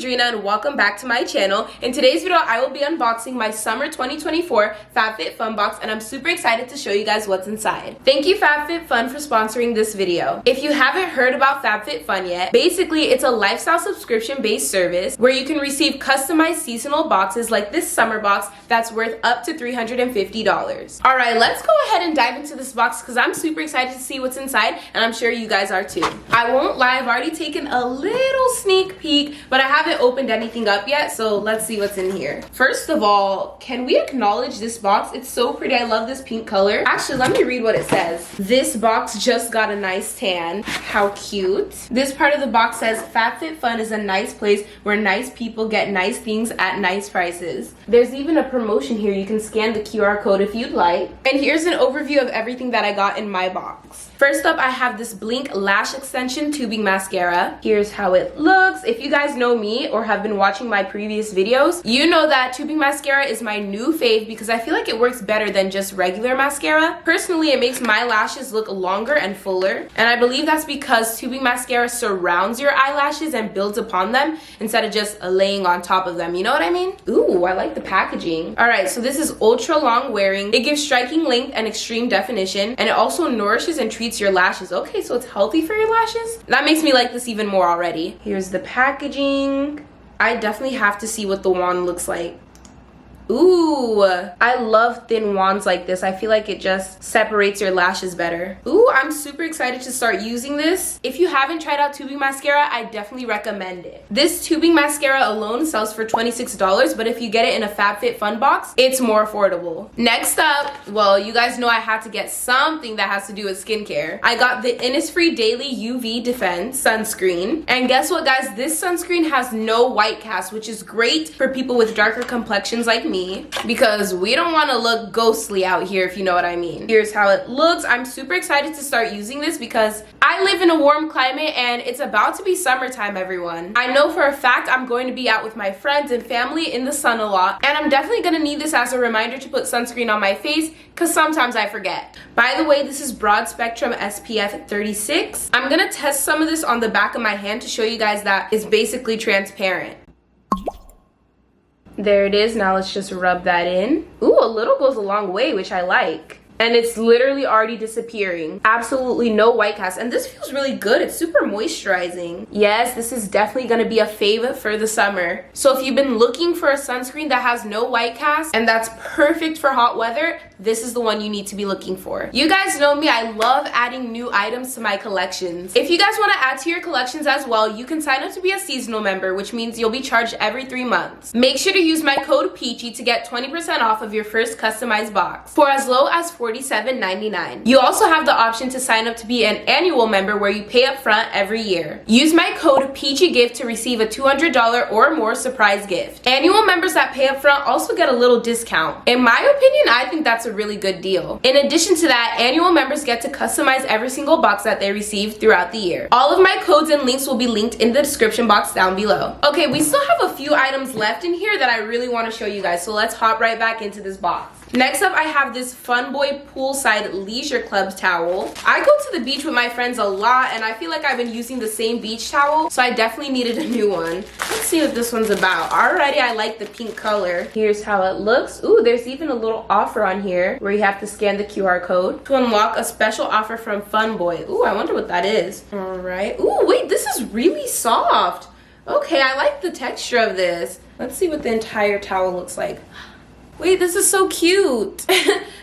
Adrina and welcome back to my channel. In today's video, I will be unboxing my summer 2024 FabFitFun box and I'm super excited to show you guys what's inside. Thank you FabFitFun for sponsoring this video. If you haven't heard about FabFitFun yet, basically it's a lifestyle subscription based service where you can receive customized seasonal boxes like this summer box that's worth up to $350. Alright, let's go ahead and dive into this box because I'm super excited to see what's inside and I'm sure you guys are too. I won't lie, I've already taken a little sneak peek, but I haven't opened anything up yet, so let's see what's in here. First of all, can we acknowledge this box? It's so pretty. I love this pink color. Actually, let me read what it says. This box just got a nice tan. How cute. This part of the box says FabFitFun is a nice place where nice people get nice things at nice prices. There's even a promotion here. You can scan the QR code if you'd like. And here's an overview of everything that I got in my box. First up, I have this Blink Lash Extension Tubing Mascara. Here's how it looks. If you guys know me or have been watching my previous videos, you know that tubing mascara is my new fave because I feel like it works better than just regular mascara. Personally, it makes my lashes look longer and fuller, and I believe that's because tubing mascara surrounds your eyelashes and builds upon them instead of just laying on top of them. You know what I mean? Ooh, I like the packaging. Alright, so this is ultra long wearing. It gives striking length and extreme definition, and it also nourishes and treats your lashes. Okay, so it's healthy for your lashes? That makes me like this even more already. Here's the packaging. I definitely have to see what the wand looks like. Ooh, I love thin wands like this. I feel like it just separates your lashes better. Ooh, I'm super excited to start using this. If you haven't tried out tubing mascara, I definitely recommend it. This tubing mascara alone sells for $26, but if you get it in a FabFitFun box, it's more affordable. Next up, well, you guys know I had to get something that has to do with skincare. I got the Innisfree Daily UV Defense Sunscreen. And guess what, guys? This sunscreen has no white cast, which is great for people with darker complexions like me, because we don't want to look ghostly out here, if you know what I mean. Here's how it looks. I'm super excited to start using this because I live in a warm climate and it's about to be summertime, everyone. I know for a fact I'm going to be out with my friends and family in the sun a lot, and I'm definitely going to need this as a reminder to put sunscreen on my face because sometimes I forget. By the way, this is broad spectrum SPF 36. I'm going to test some of this on the back of my hand to show you guys that it's basically transparent. There it is. Now let's just rub that in. Ooh, a little goes a long way, which I like. And it's literally already disappearing. Absolutely no white cast. And this feels really good. It's super moisturizing. Yes, this is definitely going to be a fave for the summer. So if you've been looking for a sunscreen that has no white cast and that's perfect for hot weather, this is the one you need to be looking for. You guys know me. I love adding new items to my collections. If you guys want to add to your collections as well, you can sign up to be a seasonal member, which means you'll be charged every 3 months. Make sure to use my code Peachy to get 20% off of your first customized box for as low as $47.99. You also have the option to sign up to be an annual member where you pay up front every year. Use my code PeachyGift to receive a $200 or more surprise gift. Annual members that pay up front also get a little discount. In my opinion, I think that's a really good deal. In addition to that, annual members get to customize every single box that they receive throughout the year. All of my codes and links will be linked in the description box down below. Okay, we still have a few items left in here that I really want to show you guys, so let's hop right back into this box. Next up, I have this Fun Boy Poolside Leisure Club towel. I go to the beach with my friends a lot, and I feel like I've been using the same beach towel, so I definitely needed a new one. Let's see what this one's about. Alrighty, I like the pink color. Here's how it looks. Ooh, there's even a little offer on here where you have to scan the QR code to unlock a special offer from Fun Boy. Ooh, I wonder what that is. Alright. Ooh, wait, this is really soft. Okay, I like the texture of this. Let's see what the entire towel looks like. Wait, this is so cute.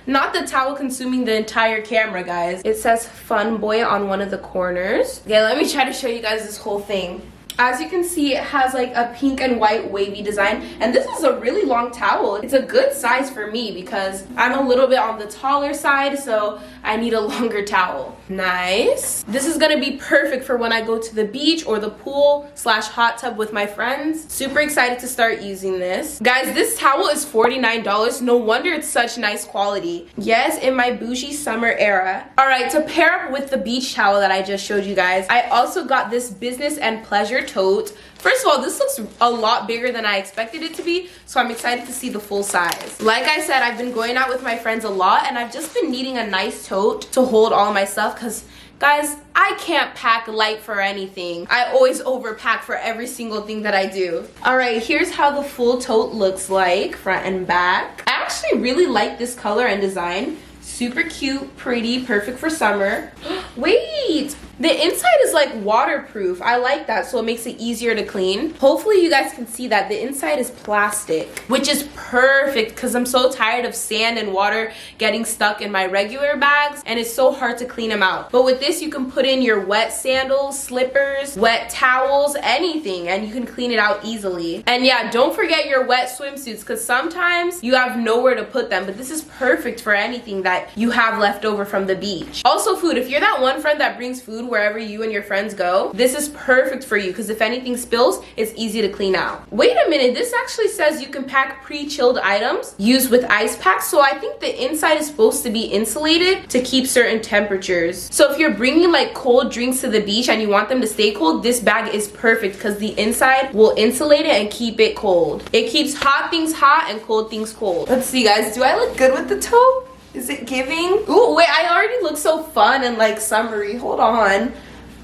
Not the towel consuming the entire camera, guys. It says Fun Boy on one of the corners. Okay, let me try to show you guys this whole thing. As you can see, it has like a pink and white wavy design, and this is a really long towel. It's a good size for me because I'm a little bit on the taller side, so I need a longer towel. Nice. This is gonna be perfect for when I go to the beach or the pool / hot tub with my friends. Super excited to start using this. Guys, this towel is $49. No wonder it's such nice quality. Yes, in my bougie summer era. All right, to pair up with the beach towel that I just showed you guys, I also got this business and pleasure tote. First of all, this looks a lot bigger than I expected it to be, so I'm excited to see the full size. Like I said, I've been going out with my friends a lot, and I've just been needing a nice tote to hold all of my stuff because Guys, I can't pack light for anything. I always overpack for every single thing that I do. All right, here's how the full tote looks like, front and back. I actually really like this color and design. Super cute, pretty, perfect for summer. Wait, the inside is like waterproof. I like that, so it makes it easier to clean. Hopefully you guys can see that the inside is plastic, which is perfect because I'm so tired of sand and water getting stuck in my regular bags, and it's so hard to clean them out. But with this, you can put in your wet sandals, slippers, wet towels, anything, and you can clean it out easily. And yeah, don't forget your wet swimsuits because sometimes you have nowhere to put them, but this is perfect for anything that you have left over from the beach. Also food, if you're that one friend that brings food wherever you and your friends go, this is perfect for you because if anything spills, it's easy to clean out. Wait a minute, this actually says you can pack pre-chilled items used with ice packs, so I think the inside is supposed to be insulated to keep certain temperatures. So if you're bringing like cold drinks to the beach and you want them to stay cold, this bag is perfect because the inside will insulate it and keep it cold. It keeps hot things hot and cold things cold. Let's see guys, do I look good with the tote? Is it giving? Ooh, wait, I already look so fun and like summery. Hold on.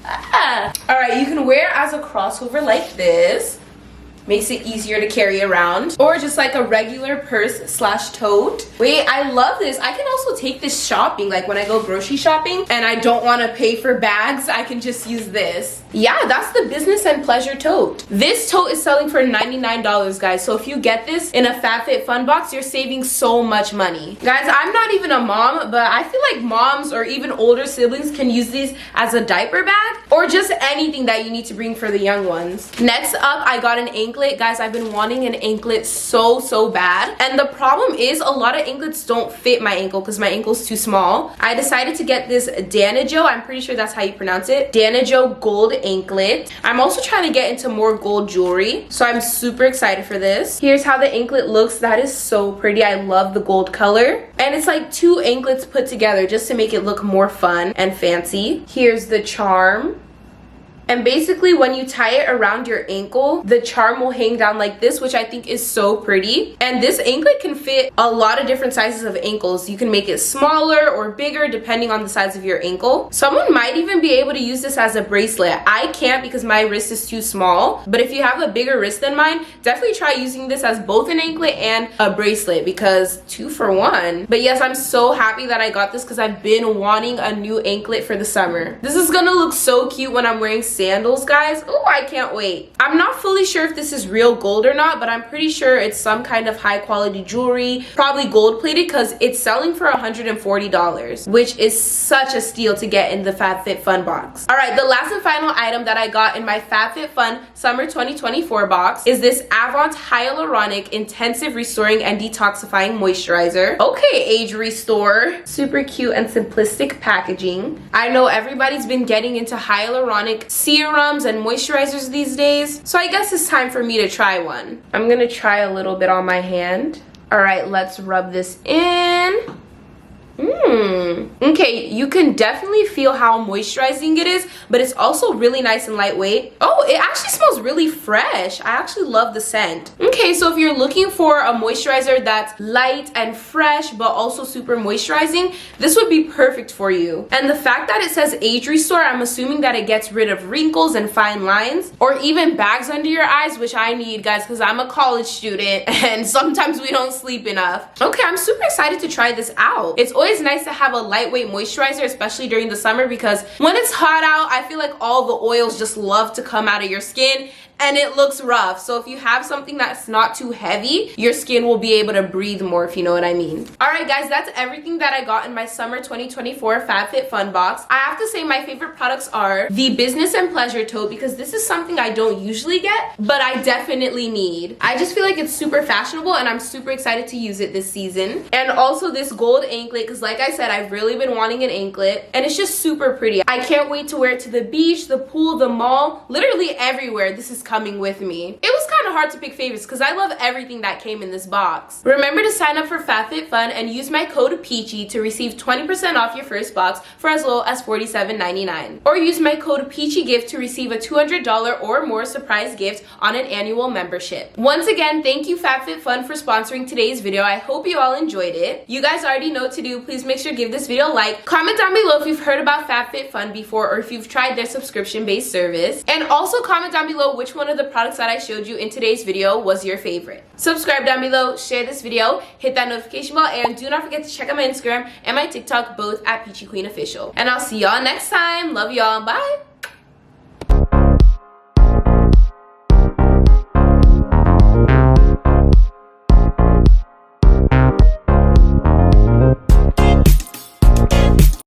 Ah. All right, you can wear it as a crossover like this. Makes it easier to carry around, or just like a regular purse slash tote. Wait, I love this. I can also take this shopping, like when I go grocery shopping and I don't want to pay for bags, I can just use this. Yeah, that's the business and pleasure tote. This tote is selling for $99, guys. So if you get this in a FabFitFun box, you're saving so much money. Guys, I'm not even a mom, but I feel like moms or even older siblings can use these as a diaper bag or just anything that you need to bring for the young ones. Next up, I got an anklet. Guys, I've been wanting an anklet so bad, and the problem is a lot of anklets don't fit my ankle because my ankle's too small. I decided to get this Danajo, I'm pretty sure that's how you pronounce it, Danajo gold anklet. I'm also trying to get into more gold jewelry, so I'm super excited for this. Here's how the anklet looks. That is so pretty. I love the gold color, and it's like two anklets put together just to make it look more fun and fancy. Here's the charm. And basically when you tie it around your ankle, the charm will hang down like this, which I think is so pretty. And this anklet can fit a lot of different sizes of ankles. You can make it smaller or bigger depending on the size of your ankle. Someone might even be able to use this as a bracelet. I can't because my wrist is too small. But if you have a bigger wrist than mine, definitely try using this as both an anklet and a bracelet because 2 for 1. But yes, I'm so happy that I got this because I've been wanting a new anklet for the summer. This is gonna look so cute when I'm wearing sandals, guys. Oh, I can't wait. I'm not fully sure if this is real gold or not, but I'm pretty sure it's some kind of high quality jewelry, probably gold plated because it's selling for $140, which is such a steal to get in the FabFitFun box. All right, the last and final item that I got in my FabFitFun Summer 2024 box is this Avant Hyaluronic Intensive Restoring and Detoxifying Moisturizer. Okay, Age Restore. Super cute and simplistic packaging. I know everybody's been getting into hyaluronic serums and moisturizers these days, so I guess it's time for me to try one. I'm gonna try a little bit on my hand. All right, let's rub this in. Okay, you can definitely feel how moisturizing it is, but it's also really nice and lightweight. Oh, it actually smells really fresh. I actually love the scent. Okay, so if you're looking for a moisturizer that's light and fresh but also super moisturizing, this would be perfect for you. And the fact that it says age restore, I'm assuming that it gets rid of wrinkles and fine lines or even bags under your eyes, which I need, guys, because I'm a college student and sometimes we don't sleep enough. Okay, I'm super excited to try this out. It's always nice to have a lightweight moisturizer, especially during the summer, because when it's hot out, I feel like all the oils just love to come out of your skin and it looks rough. So if you have something that's not too heavy, your skin will be able to breathe more, if you know what I mean. All right, guys, that's everything that I got in my Summer 2024 FabFitFun box. I have to say my favorite products are the Business and Pleasure Tote, because this is something I don't usually get, but I definitely need. I just feel like it's super fashionable and I'm super excited to use it this season. And also this gold anklet, because like I said, I've really been wanting an anklet and it's just super pretty. I can't wait to wear it to the beach, the pool, the mall, literally everywhere. This is coming with me. It was kind kind of hard to pick favorites because I love everything that came in this box. Remember to sign up for FabFitFun and use my code Peachy to receive 20% off your first box for as low as $47.99. Or use my code PeachyGift to receive a $200 or more surprise gift on an annual membership. Once again, thank you FabFitFun for sponsoring today's video. I hope you all enjoyed it. You guys already know what to do. Please make sure to give this video a like. Comment down below if you've heard about FabFitFun before or if you've tried their subscription-based service. And also comment down below which one of the products that I showed you in today's video was your favorite. Subscribe down below, share this video, hit that notification bell, and do not forget to check out my Instagram and my TikTok, both at Peachy Queen Official. And I'll see y'all next time. Love y'all. Bye.